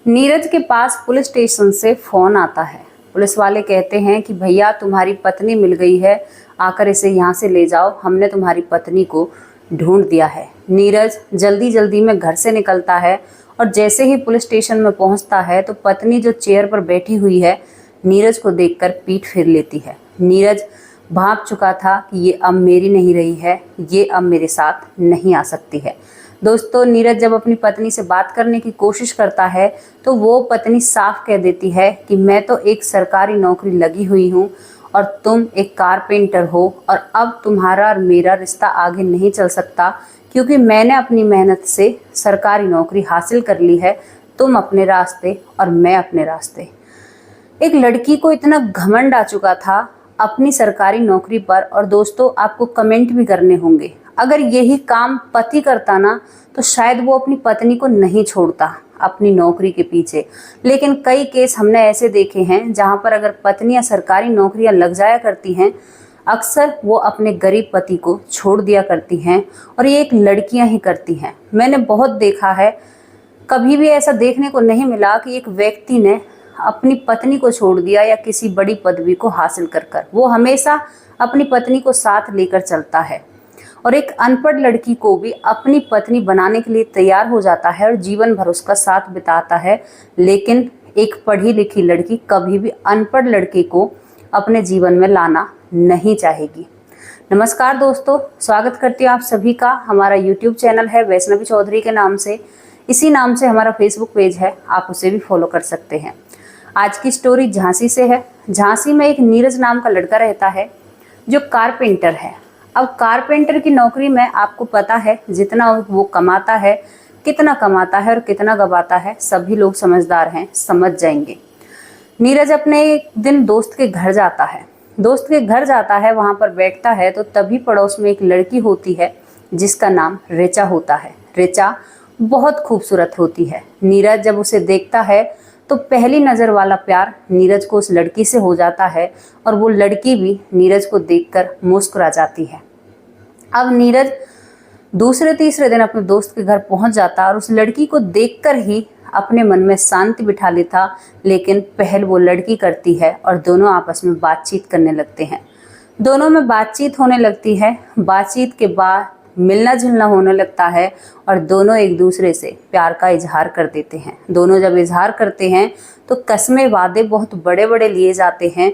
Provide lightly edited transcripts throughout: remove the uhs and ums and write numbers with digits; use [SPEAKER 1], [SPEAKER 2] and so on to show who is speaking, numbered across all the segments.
[SPEAKER 1] नीरज के पास police station से phone आता है। पुलिस वाले कहते हैं कि भैया तुम्हारी पत्नी मिल गई है, आकर इसे यहाँ से ले जाओ, हमने तुम्हारी पत्नी को ढूंढ दिया है। नीरज जल्दी जल्दी में घर से निकलता है और जैसे ही पुलिस स्टेशन में पहुँचता है तो पत्नी जो चेयर पर बैठी हुई है नीरज को देखकर पीठ फेर लेती है। नीरज भाप चुका था कि ये अब मेरी नहीं रही है, ये अब मेरे साथ नहीं आ सकती है। दोस्तों, नीरज जब अपनी पत्नी से बात करने की कोशिश करता है तो वो पत्नी साफ कह देती है कि मैं तो एक सरकारी नौकरी लगी हुई हूँ और तुम एक कारपेंटर हो और अब तुम्हारा और मेरा रिश्ता आगे नहीं चल सकता, क्योंकि मैंने अपनी मेहनत से सरकारी नौकरी हासिल कर ली है। तुम अपने रास्ते और मैं अपने रास्ते। एक लड़की को इतना घमंड आ चुका था अपनी सरकारी नौकरी पर। और दोस्तों, आपको कमेंट भी करने होंगे, अगर यही काम पति करता ना तो शायद वो अपनी पत्नी को नहीं छोड़ता अपनी नौकरी के पीछे। लेकिन कई केस हमने ऐसे देखे हैं जहां पर अगर पत्नियां सरकारी नौकरियां लग जाया करती हैं, अक्सर वो अपने गरीब पति को छोड़ दिया करती हैं। और ये एक लड़कियां ही करती हैं। मैंने बहुत देखा है, कभी भी ऐसा देखने को नहीं मिला कि एक व्यक्ति ने अपनी पत्नी को छोड़ दिया या किसी बड़ी पदवी को हासिल कर कर। वो हमेशा अपनी पत्नी को साथ लेकर चलता है और एक अनपढ़ लड़की को भी अपनी पत्नी बनाने के लिए तैयार हो जाता है और जीवन भर उसका साथ बिताता है। लेकिन एक पढ़ी लिखी लड़की कभी भी अनपढ़ लड़के को अपने जीवन में लाना नहीं चाहेगी। नमस्कार दोस्तों, स्वागत करती हूँ आप सभी का। हमारा यूट्यूब चैनल है वैष्णवी चौधरी के नाम से, इसी नाम से हमारा फेसबुक पेज है, आप उसे भी फॉलो कर सकते हैं। आज की स्टोरी झांसी से है। झांसी में एक नीरज नाम का लड़का रहता है जो कारपेंटर है। अब कारपेंटर की नौकरी में आपको पता है जितना वो कमाता है, कितना कमाता है और कितना गवाता है, सभी लोग समझदार हैं, समझ जाएंगे। नीरज अपने एक दिन दोस्त के घर जाता है। दोस्त के घर जाता है, वहाँ पर बैठता है तो तभी पड़ोस में एक लड़की होती है जिसका नाम ऋचा होता है। ऋचा बहुत खूबसूरत होती है। नीरज जब उसे देखता है तो पहली नज़र वाला प्यार नीरज को उस लड़की से हो जाता है और वो लड़की भी नीरज को देखकर मुस्कुरा जाती है। अब नीरज दूसरे तीसरे दिन अपने दोस्त के घर पहुंच जाता और उस लड़की को देखकर ही अपने मन में शांति बिठा लेता। लेकिन पहल वो लड़की करती है और दोनों आपस में बातचीत करने लगते हैं। दोनों में बातचीत होने लगती है। बातचीत के बाद मिलना जुलना होने लगता है और दोनों एक दूसरे से प्यार का इजहार कर देते हैं। दोनों जब इजहार करते हैं तो कस्में वादे बहुत बड़े बड़े लिए जाते हैं।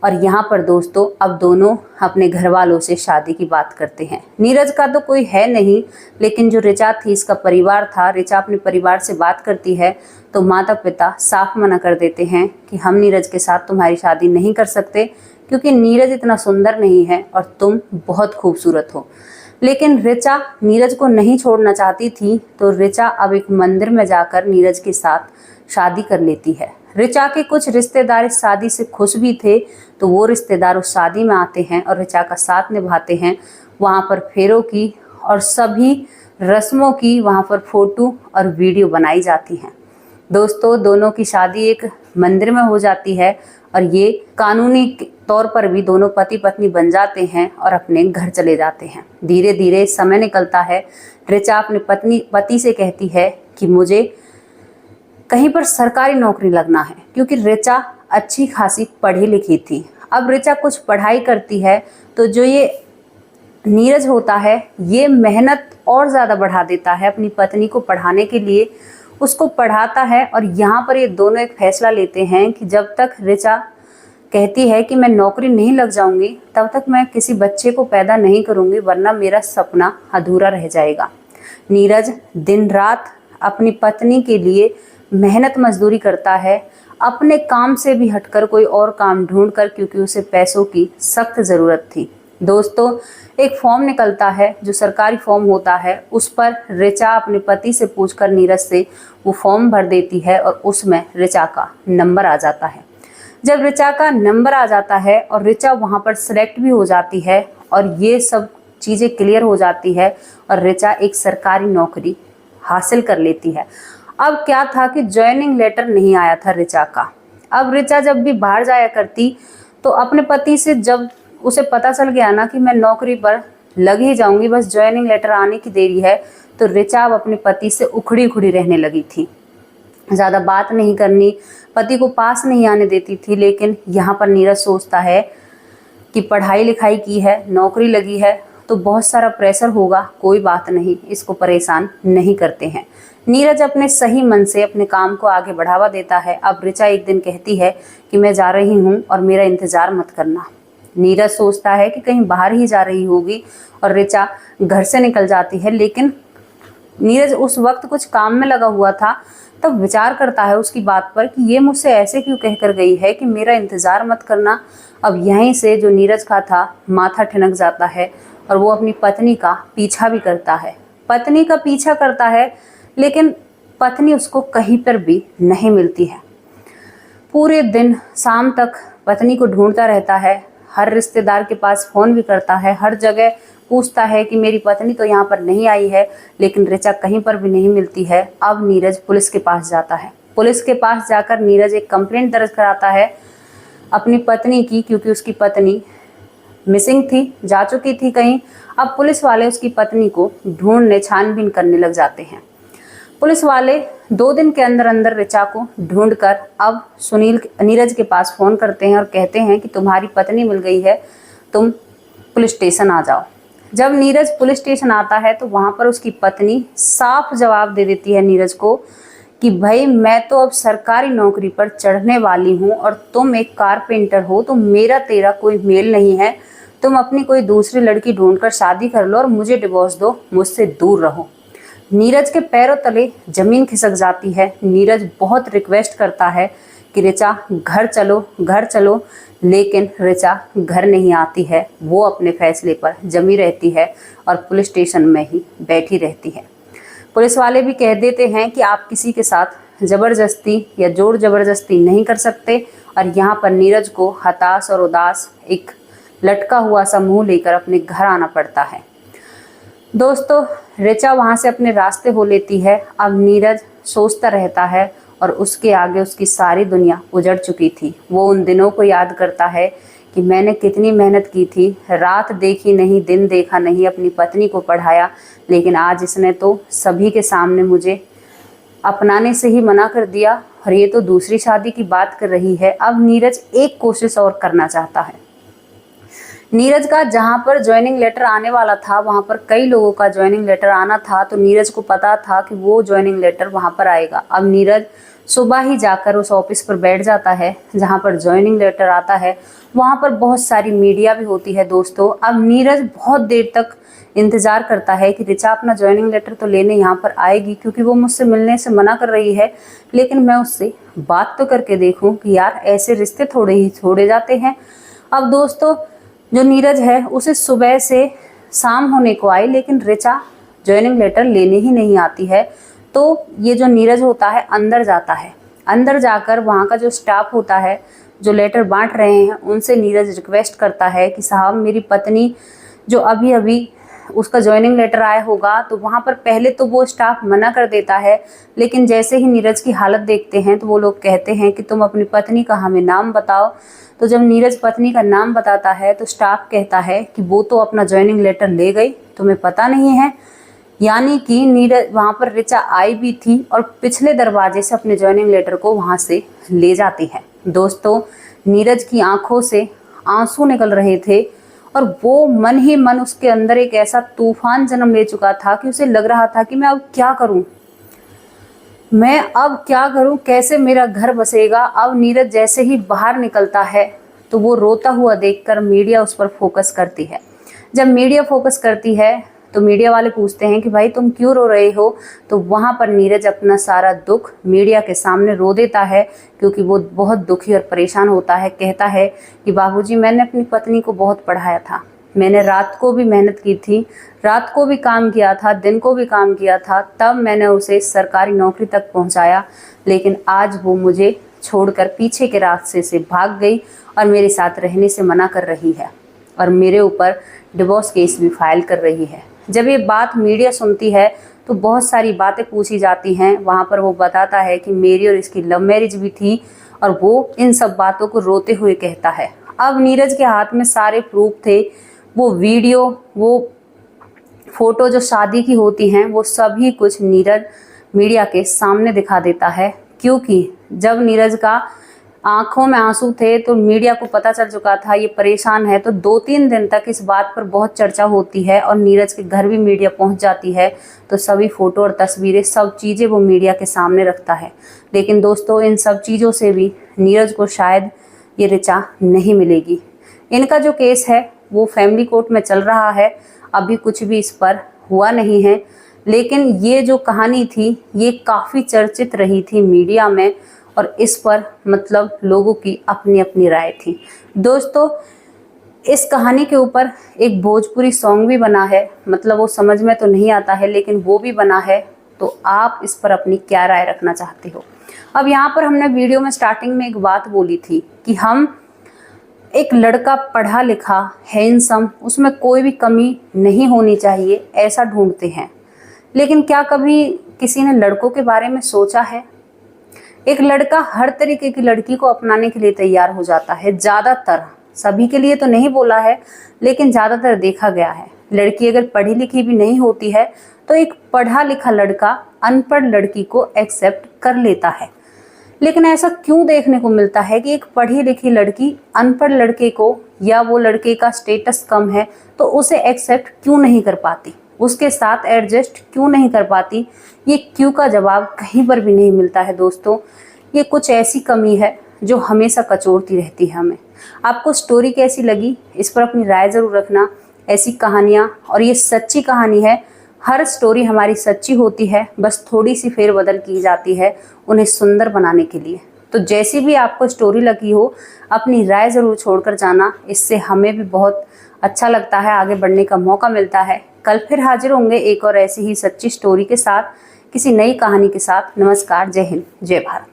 [SPEAKER 1] और यहाँ पर दोस्तों, अब दोनों अपने घर वालों से शादी की बात करते हैं। नीरज का तो कोई है नहीं, लेकिन जो ऋचा थी, इसका परिवार था। ऋचा अपने परिवार से बात करती है तो माता पिता साफ मना कर देते हैं कि हम नीरज के साथ तुम्हारी शादी नहीं कर सकते, क्योंकि नीरज इतना सुंदर नहीं है और तुम बहुत खूबसूरत हो। लेकिन ऋचा नीरज को नहीं छोड़ना चाहती थी, तो ऋचा अब एक मंदिर में जाकर नीरज के साथ शादी कर लेती है। ऋचा के कुछ रिश्तेदार इस शादी से खुश भी थे, तो वो रिश्तेदार उस शादी में आते हैं और ऋचा का साथ निभाते हैं। वहाँ पर फेरों की और सभी रस्मों की वहाँ पर फोटो और वीडियो बनाई जाती हैं। दोस्तों, दोनों की शादी एक मंदिर में हो जाती है और ये कानूनी तौर पर भी दोनों पति पत्नी बन जाते हैं और अपने घर चले जाते हैं। धीरे धीरे समय निकलता है। ऋचा अपने पति से कहती है कि मुझे कहीं पर सरकारी नौकरी लगना है, क्योंकि ऋचा अच्छी खासी पढ़ी लिखी थी। अब ऋचा कुछ पढ़ाई करती है तो जो ये नीरज होता है ये मेहनत और ज़्यादा बढ़ा देता है अपनी पत्नी को पढ़ाने के लिए, उसको पढ़ाता है। और यहाँ पर ये दोनों एक फैसला लेते हैं कि जब तक ऋचा कहती है कि मैं नौकरी नहीं लग जाऊंगी तब तक मैं किसी बच्चे को पैदा नहीं करूंगी, वरना मेरा सपना अधूरा रह जाएगा। नीरज दिन रात अपनी पत्नी के लिए मेहनत मजदूरी करता है, अपने काम से भी हटकर कोई और काम ढूंढकर, क्योंकि उसे पैसों की सख्त ज़रूरत थी। दोस्तों, एक फॉर्म निकलता है जो सरकारी फॉर्म होता है, उस पर ऋचा अपने पति से पूछकर नीरज से वो फॉर्म भर देती है और उसमें ऋचा का नंबर आ जाता है। जब ऋचा का नंबर आ जाता है और ऋचा वहाँ पर सिलेक्ट भी हो जाती है और ये सब चीज़ें क्लियर हो जाती है और ऋचा एक सरकारी नौकरी हासिल कर लेती है। अब क्या था कि ज्वाइनिंग लेटर नहीं आया था ऋचा का। अब ऋचा जब भी बाहर जाया करती तो अपने पति से, जब उसे पता चल गया ना कि मैं नौकरी पर लग ही जाऊंगी, बस ज्वाइनिंग लेटर आने की देरी है, तो ऋचा अब अपने पति से उखड़ी उखड़ी रहने लगी थी। ज़्यादा बात नहीं करनी, पति को पास नहीं आने देती थी। लेकिन यहाँ पर नीरज सोचता है कि पढ़ाई लिखाई की है, नौकरी लगी है तो बहुत सारा प्रेशर होगा, कोई बात नहीं, इसको परेशान नहीं करते हैं। नीरज अपने सही मन से अपने काम को आगे बढ़ावा देता है। अब ऋचा एक दिन कहती है कि मैं जा रही हूँ और मेरा इंतज़ार मत करना। नीरज सोचता है कि कहीं बाहर ही जा रही होगी और ऋचा घर से निकल जाती है। लेकिन नीरज उस वक्त कुछ काम में लगा हुआ था, तब विचार करता है उसकी बात पर कि ये मुझसे ऐसे क्यों कहकर गई है कि मेरा इंतज़ार मत करना। अब यहीं से जो नीरज का था माथा ठिनक जाता है और वो अपनी पत्नी का पीछा भी करता है। पत्नी का पीछा करता है लेकिन पत्नी उसको कहीं पर भी नहीं मिलती है। पूरे दिन शाम तक पत्नी को ढूंढता रहता है, हर रिश्तेदार के पास फ़ोन भी करता है, हर जगह पूछता है कि मेरी पत्नी तो यहाँ पर नहीं आई है, लेकिन ऋचा कहीं पर भी नहीं मिलती है। अब नीरज पुलिस के पास जाता है। पुलिस के पास जाकर नीरज एक कंप्लेंट दर्ज कराता है अपनी पत्नी की, क्योंकि उसकी पत्नी मिसिंग थी, जा चुकी थी कहीं। अब पुलिस वाले उसकी पत्नी को ढूंढने छानबीन करने लग जाते हैं। पुलिस वाले 2 दिन के अंदर अंदर ऋचा को ढूंढकर अब नीरज के पास फ़ोन करते हैं और कहते हैं कि तुम्हारी पत्नी मिल गई है, तुम पुलिस स्टेशन आ जाओ। जब नीरज पुलिस स्टेशन आता है तो वहाँ पर उसकी पत्नी साफ जवाब दे देती है नीरज को कि भाई मैं तो अब सरकारी नौकरी पर चढ़ने वाली हूँ और तुम एक कारपेंटर हो, तो मेरा तेरा कोई मेल नहीं है, तुम अपनी कोई दूसरी लड़की ढूंढकर शादी कर लो और मुझे डिवोर्स दो, मुझसे दूर रहो। नीरज के पैरों तले जमीन खिसक जाती है। नीरज बहुत रिक्वेस्ट करता है कि ऋचा घर चलो, घर चलो, लेकिन ऋचा घर नहीं आती है। वो अपने फैसले पर जमी रहती है और पुलिस स्टेशन में ही बैठी रहती है। पुलिस वाले भी कह देते हैं कि आप किसी के साथ ज़बरदस्ती या जोर ज़बरदस्ती नहीं कर सकते, और यहाँ पर नीरज को हताश और उदास एक लटका हुआ सा मुँह लेकर अपने घर आना पड़ता है। दोस्तों, ऋचा वहाँ से अपने रास्ते हो लेती है। अब नीरज सोचता रहता है और उसके आगे उसकी सारी दुनिया उजड़ चुकी थी। वो उन दिनों को याद करता है कि मैंने कितनी मेहनत की थी, रात देखी नहीं, दिन देखा नहीं, अपनी पत्नी को पढ़ाया, लेकिन आज इसने तो सभी के सामने मुझे अपनाने से ही मना कर दिया और ये तो दूसरी शादी की बात कर रही है। अब नीरज एक कोशिश और करना चाहता है। नीरज का जहाँ पर ज्वाइनिंग लेटर आने वाला था वहाँ पर कई लोगों का ज्वाइनिंग लेटर आना था, तो नीरज को पता था कि वो ज्वाइनिंग लेटर वहाँ पर आएगा। अब नीरज सुबह ही जाकर उस ऑफिस पर बैठ जाता है जहाँ पर ज्वाइनिंग लेटर आता है। वहाँ पर बहुत सारी मीडिया भी होती है दोस्तों। अब नीरज बहुत देर तक इंतज़ार करता है कि ऋचा अपना ज्वाइनिंग लेटर तो लेने यहाँ पर आएगी, क्योंकि वो मुझसे मिलने से मना कर रही है, लेकिन मैं उससे बात तो करके देखूँ कि यार ऐसे रिश्ते थोड़े ही छोड़े जाते हैं। अब दोस्तों, जो नीरज है उसे सुबह से शाम होने को आई, लेकिन ऋचा ज्वाइनिंग लेटर लेने ही नहीं आती है। तो ये जो नीरज होता है अंदर जाता है। अंदर जाकर वहाँ का जो स्टाफ होता है जो लेटर बांट रहे हैं उनसे नीरज रिक्वेस्ट करता है कि साहब मेरी पत्नी जो अभी अभी उसका ज्वाइनिंग लेटर आया होगा, तो वहाँ पर पहले तो वो स्टाफ मना कर देता है, लेकिन जैसे ही नीरज की हालत देखते हैं तो वो लोग कहते हैं कि तुम अपनी पत्नी का हमें नाम बताओ। तो जब नीरज पत्नी का नाम बताता है तो स्टाफ कहता है कि वो तो अपना ज्वाइनिंग लेटर ले गई, तुम्हें पता नहीं है। यानी कि नीरज वहाँ पर ऋचा आई भी थी और पिछले दरवाजे से अपने ज्वाइनिंग लेटर को वहाँ से ले जाती है। दोस्तों, नीरज की आंखों से आंसू निकल रहे थे और वो मन ही मन उसके अंदर एक ऐसा तूफान जन्म ले चुका था कि उसे लग रहा था कि मैं अब क्या करूं, मैं अब क्या करूं, कैसे मेरा घर बसेगा। अब नीरज जैसे ही बाहर निकलता है तो वो रोता हुआ देखकर मीडिया उस पर फोकस करती है। जब मीडिया फोकस करती है तो मीडिया वाले पूछते हैं कि भाई तुम क्यों रो रहे हो, तो वहाँ पर नीरज अपना सारा दुख मीडिया के सामने रो देता है, क्योंकि वो बहुत दुखी और परेशान होता है। कहता है कि बाबूजी, मैंने अपनी पत्नी को बहुत पढ़ाया था, मैंने रात को भी मेहनत की थी, रात को भी काम किया था, दिन को भी काम किया था, तब मैंने उसे सरकारी नौकरी तक पहुँचाया, लेकिन आज वो मुझे छोड़कर पीछे के रास्ते से भाग गई और मेरे साथ रहने से मना कर रही है और मेरे ऊपर डिवोर्स केस भी फाइल कर रही है। जब ये बात मीडिया सुनती है तो बहुत सारी बातें पूछी जाती हैं। वहाँ पर वो बताता है कि मेरी और इसकी लव मैरिज भी थी और वो इन सब बातों को रोते हुए कहता है। अब नीरज के हाथ में सारे प्रूफ थे, वो वीडियो, वो फोटो जो शादी की होती हैं, वो सभी कुछ नीरज मीडिया के सामने दिखा देता है क्योंकि जब नीरज का आंखों में आंसू थे तो मीडिया को पता चल चुका था ये परेशान है, तो 2-3 दिन तक इस बात पर बहुत चर्चा होती है और नीरज के घर भी मीडिया पहुंच जाती है, तो सभी फोटो और तस्वीरें, सब चीज़ें वो मीडिया के सामने रखता है। लेकिन दोस्तों, इन सब चीज़ों से भी नीरज को शायद ये ऋचा नहीं मिलेगी। इनका जो केस है वो फैमिली कोर्ट में चल रहा है, अभी कुछ भी इस पर हुआ नहीं है, लेकिन ये जो कहानी थी ये काफ़ी चर्चित रही थी मीडिया में और इस पर मतलब लोगों की अपनी अपनी राय थी। दोस्तों, इस कहानी के ऊपर एक भोजपुरी सॉन्ग भी बना है, मतलब वो समझ में तो नहीं आता है लेकिन वो भी बना है, तो आप इस पर अपनी क्या राय रखना चाहते हो। अब यहाँ पर हमने वीडियो में स्टार्टिंग में एक बात बोली थी कि हम एक लड़का पढ़ा लिखा हैंडसम, उसमें कोई भी कमी नहीं होनी चाहिए, ऐसा ढूंढते हैं। लेकिन क्या कभी किसी ने लड़कों के बारे में सोचा है? एक लड़का हर तरीके की लड़की को अपनाने के लिए तैयार हो जाता है, ज़्यादातर, सभी के लिए तो नहीं बोला है लेकिन ज़्यादातर देखा गया है। लड़की अगर पढ़ी लिखी भी नहीं होती है तो एक पढ़ा लिखा लड़का अनपढ़ लड़की को एक्सेप्ट कर लेता है। लेकिन ऐसा क्यों देखने को मिलता है कि एक पढ़ी लिखी लड़की अनपढ़ लड़के को, या वो लड़के का स्टेटस कम है तो उसे एक्सेप्ट क्यों नहीं कर पाती, उसके साथ एडजस्ट क्यों नहीं कर पाती? ये क्यों का जवाब कहीं पर भी नहीं मिलता है दोस्तों। ये कुछ ऐसी कमी है जो हमेशा कचोटती रहती है हमें। आपको स्टोरी कैसी लगी, इस पर अपनी राय ज़रूर रखना। ऐसी कहानियाँ, और ये सच्ची कहानी है, हर स्टोरी हमारी सच्ची होती है, बस थोड़ी सी फेरबदल की जाती है उन्हें सुंदर बनाने के लिए। तो जैसी भी आपको स्टोरी लगी हो, अपनी राय ज़रूर छोड़कर जाना, इससे हमें भी बहुत अच्छा लगता है, आगे बढ़ने का मौका मिलता है। कल फिर हाजिर होंगे एक और ऐसी ही सच्ची स्टोरी के साथ, किसी नई कहानी के साथ। नमस्कार, जय हिंद, जय भारत।